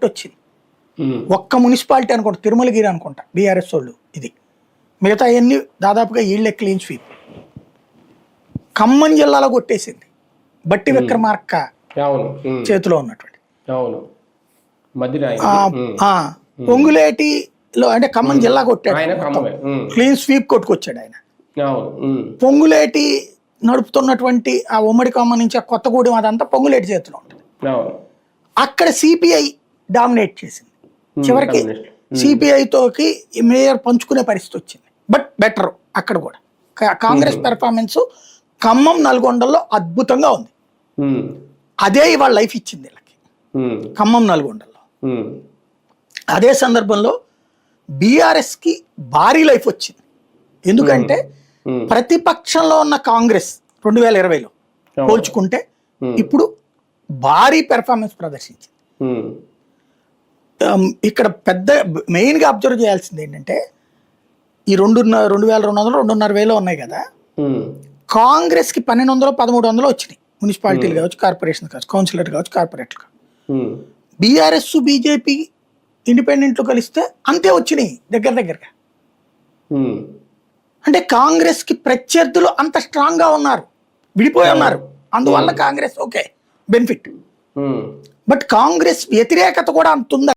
వచ్చింది. ఒక్క మున్సిపాలిటీ అనుకుంటా, తిరుమలగిరి అనుకుంటా బీఆర్ఎస్ వాళ్ళు. ఇది మిగతా అన్ని దాదాపుగా ఈళ్ళే క్లీన్ స్వీప్. ఖమ్మం జిల్లాలో కొట్టేసింది బట్టి విక్రమార్క చేతిలో ఉన్నటువంటి. పొంగులేటిలో అంటే ఖమ్మం జిల్లా కొట్టాడు, క్లీన్ స్వీప్ కొట్టుకొచ్చాడు ఆయన. పొంగులేటి నడుపుతున్నటువంటి ఆ ఉమ్మడి ఖమ్మం నుంచి ఆ కొత్తగూడెం అదంతా పొంగులేటి చేతిలో ఉంటుంది. అక్కడ సిపిఐ డామినేట్ చేసింది. చివరికి సిపిఐతోకి మేయర్ పంచుకునే పరిస్థితి వచ్చింది. బట్ బెటర్ అక్కడ కూడా కాంగ్రెస్ పెర్ఫార్మెన్స్ ఖమ్మం నల్గొండలో అద్భుతంగా ఉంది. అదే ఇవాళ లైఫ్ ఇచ్చింది వీళ్ళకి ఖమ్మం నల్గొండలో. అదే సందర్భంలో బీఆర్ఎస్ కి భారీ లైఫ్ వచ్చింది. ఎందుకంటే ప్రతిపక్షంలో ఉన్న కాంగ్రెస్ 2020లో పోల్చుకుంటే ఇప్పుడు భారీ పెర్ఫార్మెన్స్ ప్రదర్శించింది. ఇక్కడ పెద్ద మెయిన్ గా అబ్జర్వ్ చేయాల్సింది ఏంటంటే ఈ 2,200 ఉన్నాయి కదా, కాంగ్రెస్ కి 1,200 1,300 వచ్చినాయి మున్సిపాలిటీలు కావచ్చు, కార్పొరేషన్ కావచ్చు, కౌన్సిలర్ కావచ్చు, కార్పొరేట్లు కావచ్చు. బీఆర్ఎస్ బీజేపీ ఇండిపెండెంట్లు కలిస్తే అంతే వచ్చినాయి దగ్గరగా. అంటే కాంగ్రెస్ కి ప్రత్యర్థులు అంత స్ట్రాంగ్ గా ఉన్నారు, విడిపోయి ఉన్నారు. అందువల్ల Congress okay benefit. But Congress వ్యతిరేకత కూడా అంత ఉందా?